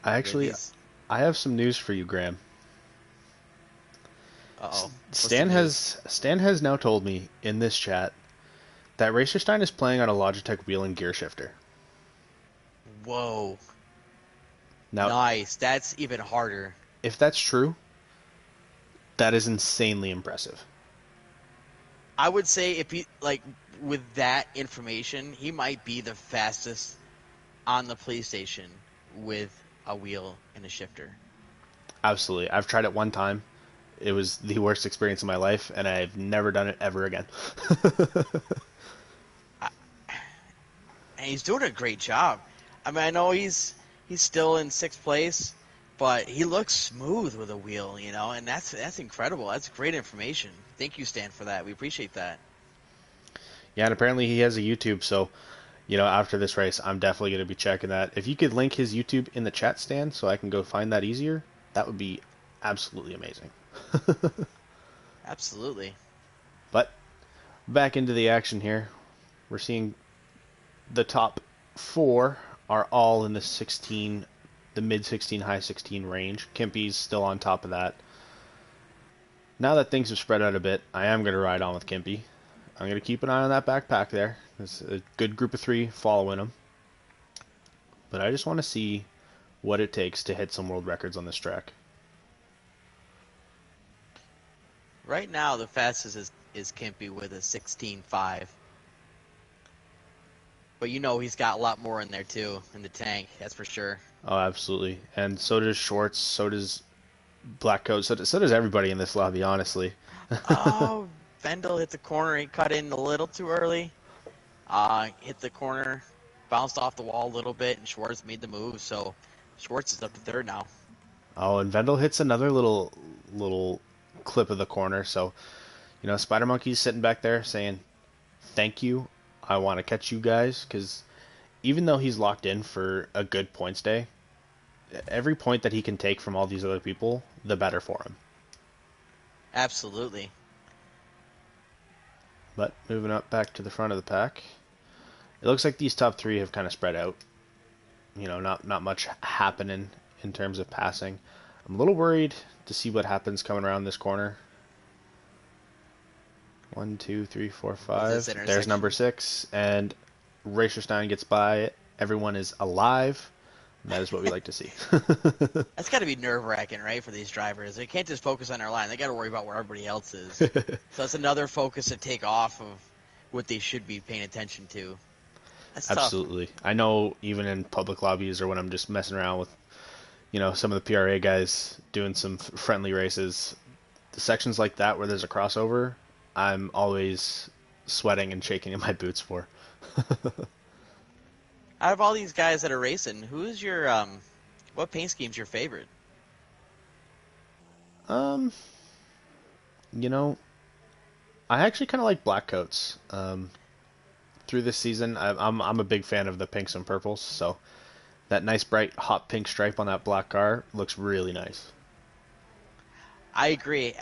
I yeah, actually, these. I have some news for you, Graham. Uh-oh, what's the news? Stan has now told me in this chat that Racerstein is playing on a Logitech wheel and gear shifter. Whoa, Now, nice. That's even harder. if that's true, that is insanely impressive. I would say if he with that information, he might be the fastest on the PlayStation with a wheel and a shifter. Absolutely. I've tried it one time. It was the worst experience of my life, and I've never done it ever again. I, and he's doing a great job. I mean, I know he's still in sixth place, but he looks smooth with a wheel, and that's incredible. That's great information. Thank you, Stan, for that. We appreciate that. Yeah, and apparently he has a YouTube, so after this race, I'm definitely going to be checking that. If you could link his YouTube in the chat stand so I can go find that easier, that would be absolutely amazing. Absolutely. But back into the action here. We're seeing the top four are all in the mid 16, high 16 range. Kimpy's still on top of that. Now that things have spread out a bit, I am going to ride on with Kimpy. I'm going to keep an eye on that backpack there. There's a good group of three following him. But I just want to see what it takes to hit some world records on this track. Right now, the fastest is Kimpy with a 16.5. But he's got a lot more in there too, in the tank, that's for sure. Oh, absolutely. And so does Schwartz, so does Blackcoat, so does everybody in this lobby, honestly. Oh, Vendel hit the corner. He cut in a little too early. Hit the corner, bounced off the wall a little bit, and Schwartz made the move. So Schwartz is up to third now. Oh, and Vendel hits another little clip of the corner. So, Spider Monkey's sitting back there saying, "Thank you. I want to catch you guys." Because even though he's locked in for a good points day, every point that he can take from all these other people, the better for him. Absolutely. But moving up back to the front of the pack, it looks like these top three have kind of spread out. Not much happening in terms of passing. I'm a little worried to see what happens coming around this corner. 1, 2, 3, 4, 5. There's number 6, and Racerstein gets by it. Everyone is alive. That is what we like to see. That's got to be nerve-wracking, right, for these drivers. They can't just focus on their line. They got to worry about where everybody else is. So that's another focus to take off of what they should be paying attention to. That's Absolutely. tough. I know even in public lobbies or when I'm just messing around with, some of the PRA guys doing some friendly races, the sections like that where there's a crossover, I'm always sweating and shaking in my boots for. Out of all these guys that are racing, who's your what paint scheme's your favorite? Um, I actually kind of like black coats. Through this season, I'm a big fan of the pinks and purples, so That nice bright hot pink stripe on that black car looks really nice. I agree.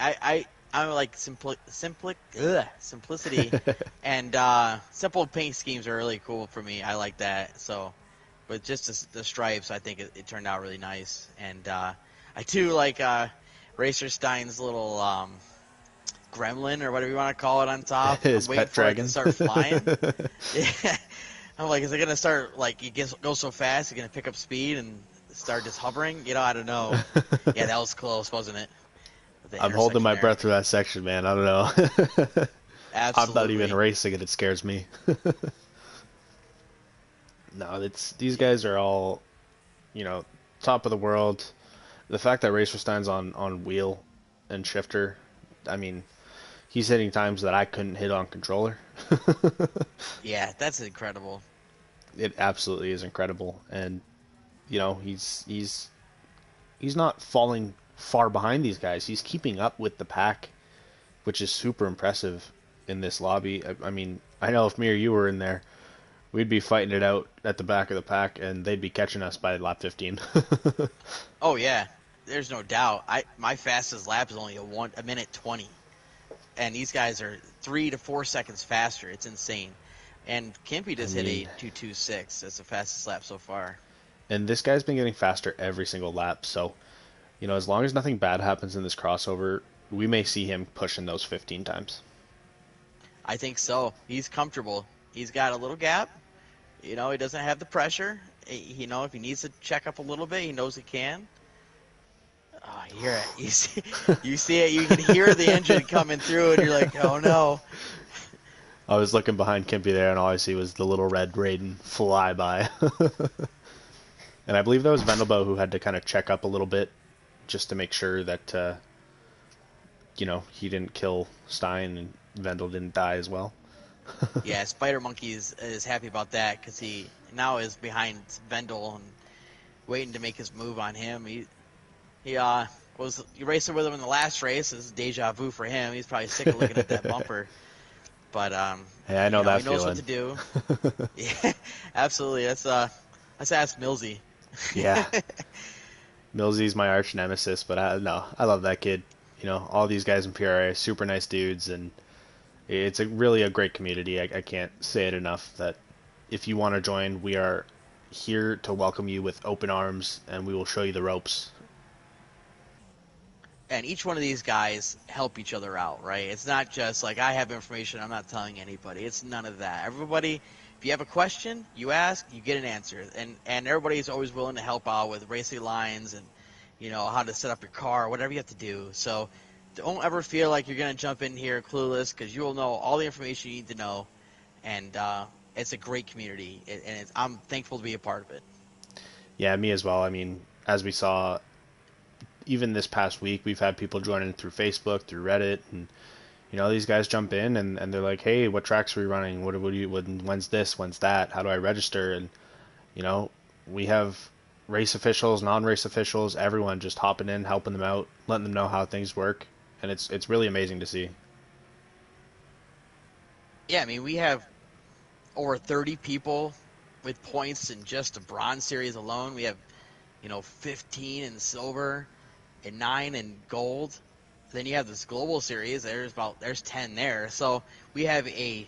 I'm like simplicity, and simple paint schemes are really cool for me. I like that. So, but just the stripes, I think it turned out really nice. And I do like Racer Stein's little gremlin or whatever you want to call it on top. I'm His waiting pet for it to dragon. start flying. Yeah. I'm like, is it gonna start like go so fast? It's gonna pick up speed and start just hovering? I don't know. Yeah, that was close, wasn't it? The I'm holding intersection my there. breath through that section, man. I don't know. I'm not even Absolutely. racing it. It scares me. No, it's these guys are all, you know, top of the world. The fact that Racerstein's on wheel and shifter, I mean, he's hitting times that I couldn't hit on controller. Yeah, that's incredible. It absolutely is incredible, and he's not falling far behind these guys. He's keeping up with the pack, which is super impressive in this lobby. I mean, I know if me or you were in there, we'd be fighting it out at the back of the pack, and they'd be catching us by lap 15. Oh yeah, there's no doubt. My fastest lap is only a minute 20, and these guys are 3 to 4 seconds faster. It's insane. And Kimpy I just hit mean, a 2:26. That's the fastest lap so far. and this guy's been getting faster every single lap, so as long as nothing bad happens in this crossover, we may see him pushing those 15 times. I think so. He's comfortable. He's got a little gap. He doesn't have the pressure. If he needs to check up a little bit, he knows he can. Oh, you hear it. You see it. You can hear the engine coming through, and you're like, oh no. I was looking behind Kimpy there, and all I see was the little red Raiden fly by. And I believe that was Vendelbo who had to kind of check up a little bit just to make sure that he didn't kill Stein and Vendel didn't die as well. Yeah, Spider Monkey is happy about that because he now is behind Vendel and waiting to make his move on him. He was racing with him in the last race. It's deja vu for him. He's probably sick of looking at that bumper. But Hey, I know that he knows what feeling. to do. Yeah, absolutely. Let's ask Millsy. Yeah, Millsy's my arch nemesis, but I love that kid. All these guys in PRA, super nice dudes, and it's really a great community. I can't say it enough that if you want to join, we are here to welcome you with open arms, and we will show you the ropes. And each one of these guys help each other out, right? It's not just like I have information, I'm not telling anybody. It's none of that. Everybody, if you have a question, you ask, you get an answer. And everybody's always willing to help out with racing lines and how to set up your car, whatever you have to do. So don't ever feel like you're going to jump in here clueless because you will know all the information you need to know. And it's a great community, and I'm thankful to be a part of it. Yeah, me as well. I mean, as we saw, even this past week, we've had people joining through Facebook, through Reddit, and these guys jump in and they're like, "Hey, what tracks are we running? When's this? When's that? How do I register?" And we have race officials, non-race officials, everyone just hopping in, helping them out, letting them know how things work, and it's really amazing to see. Yeah, I mean, we have over 30 people with points in just the bronze series alone. We have 15 in silver and 9 in gold. Then you have this global series. There's 10 there. So we have a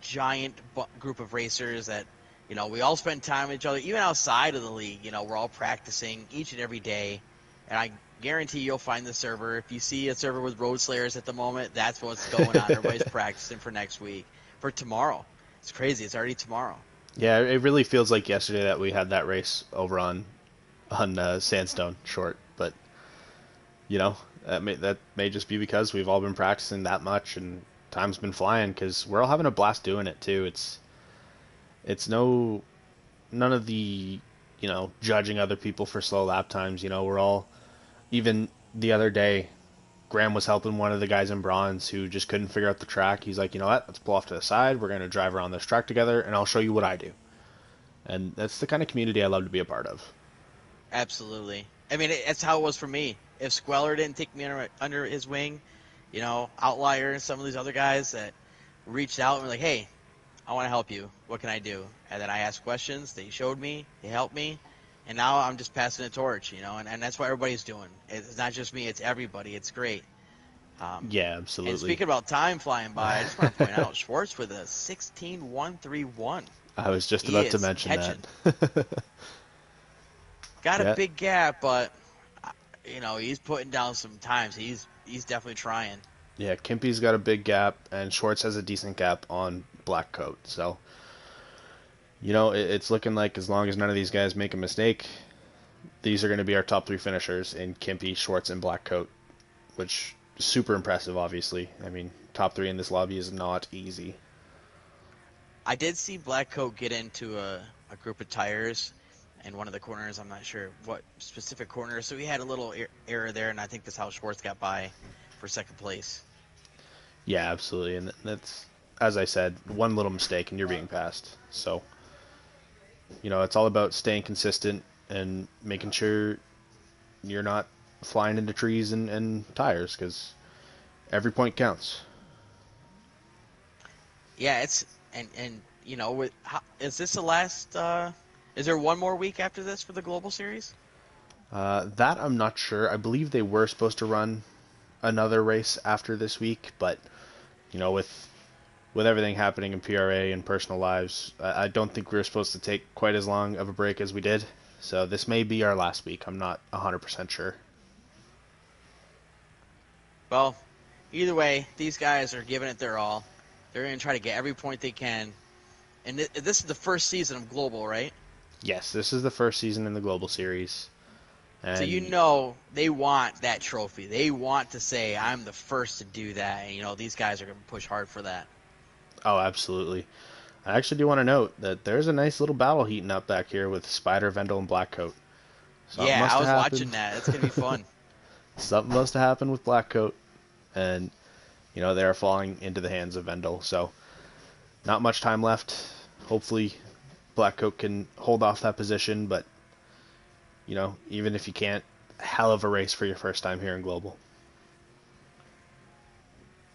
giant group of racers that we all spend time with each other, even outside of the league. We're all practicing each and every day, and I guarantee you'll find the server. If you see a server with road slayers at the moment, that's what's going on. Everybody's practicing for next week, for tomorrow. It's crazy. It's already tomorrow. Yeah, it really feels like yesterday that we had that race over on Sandstone Short, but that may just be because we've all been practicing that much and time's been flying because we're all having a blast doing it too. It's none of the judging other people for slow lap times. We're all, even the other day, Graham was helping one of the guys in bronze who just couldn't figure out the track. He's like, you know what, let's pull off to the side, we're going to drive around this track together and I'll show you what I do. And that's the kind of community I love to be a part of. Absolutely. I mean, that's how it was for me. If Squeller didn't take me under his wing, Outlier and some of these other guys that reached out and were like, hey, I want to help you. What can I do? And then I asked questions. They showed me. They helped me. And now I'm just passing the torch, and that's what everybody's doing. It's not just me; it's everybody. It's great. Um, Yeah, and absolutely. speaking about time flying by, I just want to point out Schwartz with a 16.131. I was just He about to is mention that. catching. Got a Yeah, big gap, but he's putting down some times. He's definitely trying. yeah. Kimpy's got a big gap, and Schwartz has a decent gap on Black Coat. So, it's looking like as long as none of these guys make a mistake, these are going to be our top three finishers in Kimpy, Schwartz, and Black Coat, which is super impressive, obviously. I mean, top three in this lobby is not easy. I did see Black Coat get into a group of tires in one of the corners. I'm not sure what specific corner. So he had a little error there, and I think that's how Schwartz got by for second place. Yeah, absolutely. And that's, as I said, one little mistake and you're being passed. So, it's all about staying consistent and making sure you're not flying into trees and tires because every point counts. Yeah, is this the last? Is there one more week after this for the Global Series? That I'm not sure. I believe they were supposed to run another race after this week, but with everything happening in PRA and personal lives, I don't think we were supposed to take quite as long of a break as we did. So this may be our last week. I'm not 100% sure. Well, either way, these guys are giving it their all. They're going to try to get every point they can. And this is the first season of Global, right? Yes, this is the first season in the Global Series. So And they want that trophy. They want to say, I'm the first to do that. And, these guys are going to push hard for that. oh, absolutely. I actually do want to note that there's a nice little battle heating up back here with Spider, Vendel, and Blackcoat. Something Yeah, must I have was watching happened. that. It's going to be fun. Something must have happened with Blackcoat, and they are falling into the hands of Vendel. So not much time left. Hopefully, Blackcoat can hold off that position, but even if you can't, hell of a race for your first time here in Global.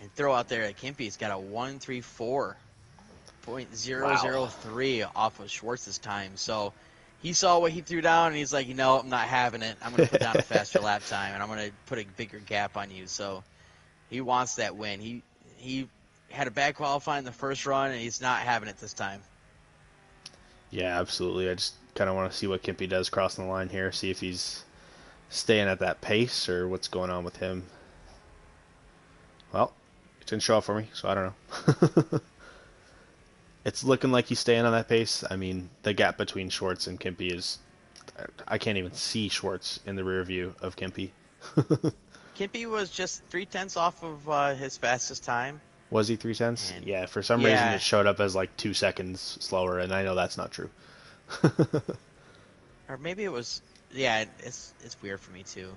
And throw out there at Kimpy's got a 134.003 Wow. off of Schwartz's time. So he saw what he threw down, and he's like, I'm not having it. I'm going to put down a faster lap time, and I'm going to put a bigger gap on you. So he wants that win. He had a bad qualifying in the first run, and he's not having it this time. Yeah, absolutely. I just kind of want to see what Kimpy does crossing the line here, see if he's staying at that pace or what's going on with him. Well, it didn't show up for me, so I don't know. It's looking like he's staying on that pace. I mean, the gap between Schwartz and Kimpy is. I can't even see Schwartz in the rear view of Kimpy. Kimpy was just 0.3 off of his fastest time. Was he 3/10? And Yeah, for some reason yeah, it showed up as like 2 seconds slower, and I know that's not true. or maybe it was. Yeah, it's weird for me too.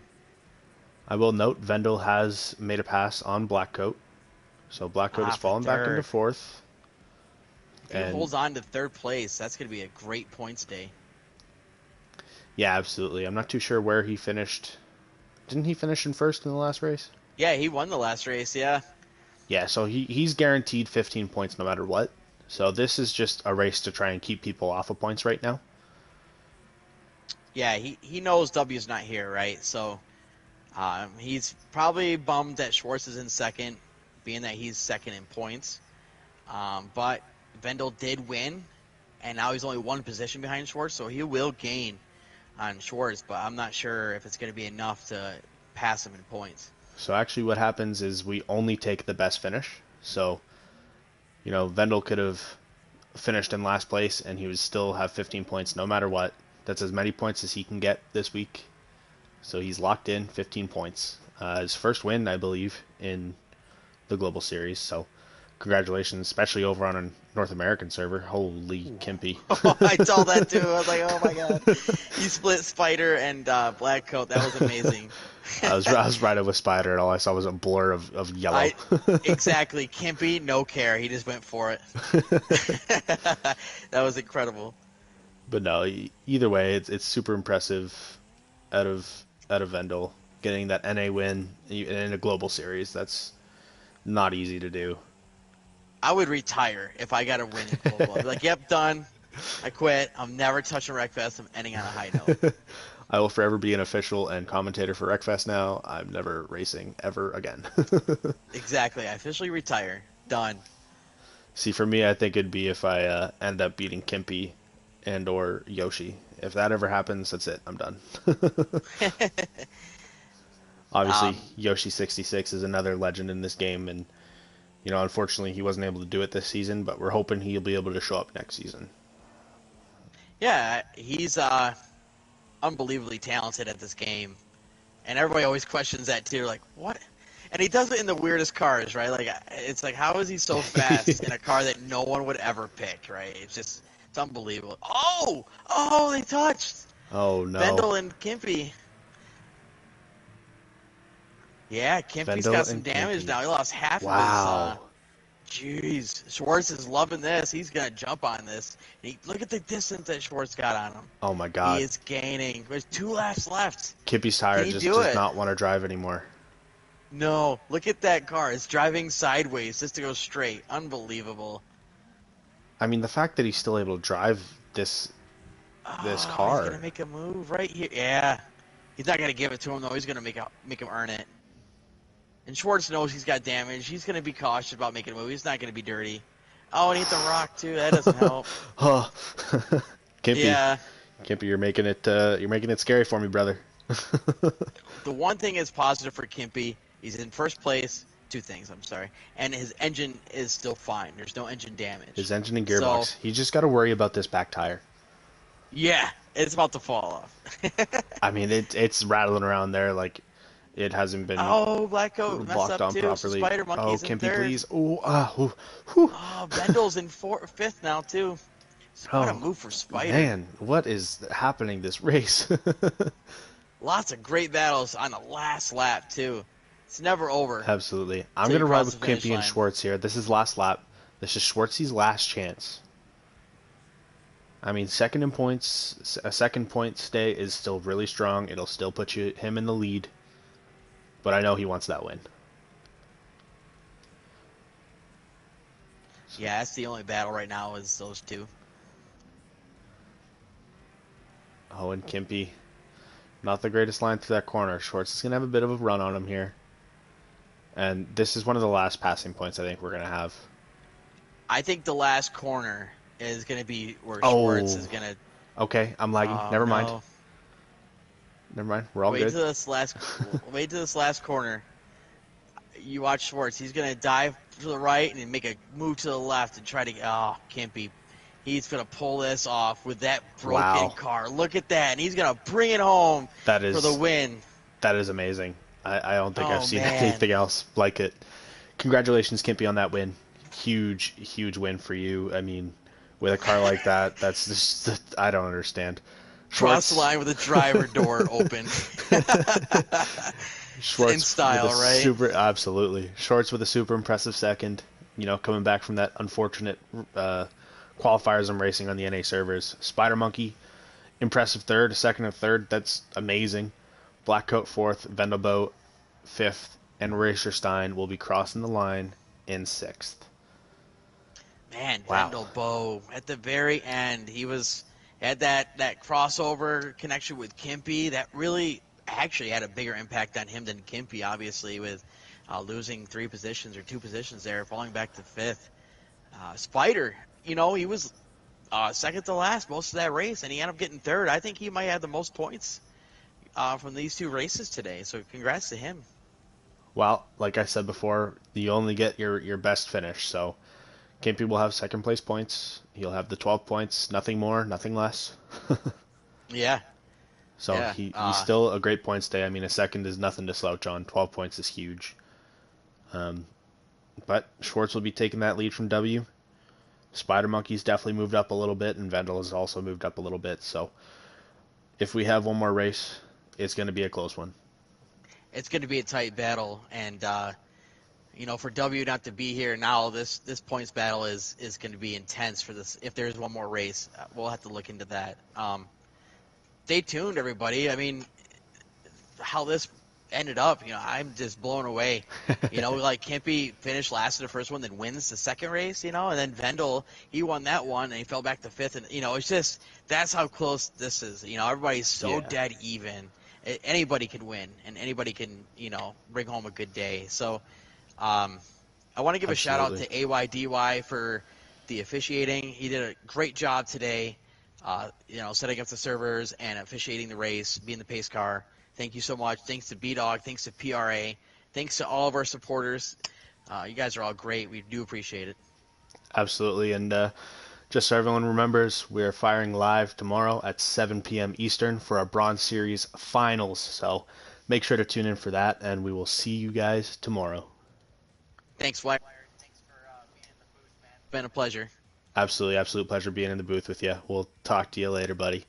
I will note Vendel has made a pass on Blackcoat, so Blackcoat has For fallen back into third. fourth. He And holds on to third place. That's going to be a great points day. yeah, absolutely. I'm not too sure where he finished. Didn't he finish in first in the last race? Yeah, he won the last race. Yeah. Yeah, so he's guaranteed 15 points no matter what. So this is just a race to try and keep people off of points right now. Yeah, he knows W's not here, right? So he's probably bummed that Schwartz is in second, being that he's second in points. But Vendel did win, and now he's only one position behind Schwartz, so he will gain on Schwartz, but I'm not sure if it's going to be enough to pass him in points. So actually what happens is we only take the best finish. So, Vendel could have finished in last place and he would still have 15 points no matter what. That's as many points as he can get this week. So he's locked in 15 points. His first win, I believe, in the Global Series. So congratulations, especially over on a North American server. Holy Kimpy. I saw that too. I was like, oh my god. He split Spider and Black Coat. That was amazing. I was riding with Spider and all I saw was a blur of yellow. Exactly. Kimpy, no care. He just went for it. That was incredible. But no, either way, it's super impressive out of Vendel getting that NA win in a Global Series. That's not easy to do. I would retire if I got a win in global. I'd be like, yep, done. I quit. I'm never touching Wreckfest. I'm ending on a high note. I will forever be an official and commentator for Wreckfest now. I'm never racing ever again. Exactly. I officially retire. Done. See, for me, I think it'd be if I end up beating Kimpy and or Yoshi. If that ever happens, that's it. I'm done. Obviously, um, Yoshi 66 is another legend in this game, and unfortunately, he wasn't able to do it this season. But we're hoping he'll be able to show up next season. yeah, he's unbelievably talented at this game, and everybody always questions that too. Like, what? And he does it in the weirdest cars, right? Like, it's like, how is he so fast in a car that no one would ever pick, right? It's unbelievable. Oh, they touched Oh no, Vendel and Kimpy. Yeah, Kimpy's Vendel got some and damage Kimpy. now. He lost half of his. Wow. Jeez, Schwartz is loving this. He's gonna jump on this. Look at the distance that Schwartz got on him. Oh my He God. is gaining. There's 2 laps left. Kippy's Can tire he just do does it? not want to drive anymore. No. Look at that car. It's driving sideways just to go straight. Unbelievable. I mean, the fact that he's still able to drive this Oh, he's gonna car. make a move right here. Yeah. He's not gonna give it to him though. He's gonna make him earn it. And Schwartz knows he's got damage. He's gonna be cautious about making a move. He's not gonna be dirty. Oh, and he hit the rock too. That doesn't help. Huh. Kimpy, Yeah. Kimpy, you're making it scary for me, brother. The one thing is positive for Kimpy. He's in first place. Two things, I'm sorry. And his engine is still fine. There's no engine damage. His engine and So, gearbox. He just got to worry about this back tire. yeah, it's about to fall off. I mean, it's rattling around there like it hasn't been Oh, Black Coat messed locked up on too. So properly. Spider Oh, Monkey's in Kimpy, third. please. Ooh. Oh, Bendel's in fifth now too. So what a Oh, move for Spider. man, what is happening this race? Lots of great battles on the last lap too. It's never over Absolutely. I'm until going you to ride cross the with finish Kimpy and line. Schwartz here. This is last lap. This is Schwartzy's last chance. I mean, second in points, a second point stay is still really strong. It'll still put him in the lead. But I know he wants that win. Yeah, that's the only battle right now is those two. Oh, and Kimpy. Not the greatest line through that corner. Schwartz is going to have a bit of a run on him here. And this is one of the last passing points I think we're going to have. I think the last corner is going to be where Oh. Schwartz is going to. Okay, I'm lagging. Oh, Never mind. no. Never mind. We're all Wait good. to this last. Wait to this last corner. You watch Schwartz. He's going to dive to the right and then make a move to the left and try to. Oh, Kimpy. He's going to pull this off with that broken Wow. car. Look at that. And he's going to bring it home That for the is win. amazing. I don't think I've Oh, seen man. anything else like it. Congratulations, Kimpy, on that win. Huge win for you. I mean, with a car like that, that's just I don't understand. Cross the line with the driver door open. Schwartz in style, with a right? Absolutely. Schwartz with a super impressive second. Coming back from that unfortunate qualifiers I'm racing on the NA servers. Spider Monkey, impressive third, second and third. That's amazing. Blackcoat fourth, Vendelbo fifth, and Racerstein will be crossing the line in sixth. Man, Wow. Vendel Bow at the very end, he had that crossover connection with Kimpy that really actually had a bigger impact on him than Kimpy, obviously, with losing 3 positions or 2 positions there, falling back to 5th. Spider, he was second to last most of that race, and he ended up getting 3rd. I think he might have the most points from these 2 races today, so congrats to him. Well, like I said before, you only get your best finish, so Kimpy will have second place points. He'll have the 12 points, nothing more, nothing less. Yeah. So Yeah. he's still a great points day. I mean, a second is nothing to slouch on. 12 points is huge. But Schwartz will be taking that lead from W. Spider Monkey's definitely moved up a little bit, and Vendel has also moved up a little bit. So if we have one more race, it's going to be a close one. It's going to be a tight battle, and for W not to be here now, this points battle is going to be intense for this. If there's one more race, we'll have to look into that. Stay tuned, everybody. I mean, how this ended up, I'm just blown away. Like Kimpy finished last in the first one, then wins the second race, and then Vendel, he won that one and he fell back to fifth. And, it's just, that's how close this is. Everybody's so Yeah, dead even. Anybody can win and anybody can, bring home a good day. So, um, I want to give a shout out absolutely. to AYDY for the officiating. He did a great job today, setting up the servers and officiating the race, being the pace car. Thank you so much. Thanks to B-Dog. Thanks to PRA. Thanks to all of our supporters. You guys are all great. We do appreciate it. Absolutely. And just so everyone remembers, we're firing live tomorrow at 7 p.m. Eastern for our Bronze Series finals. So make sure to tune in for that, and we will see you guys tomorrow. Thanks, Wired. Thanks for being in the booth, man. It's been a pleasure. Absolutely, absolute pleasure being in the booth with you. We'll talk to you later, buddy.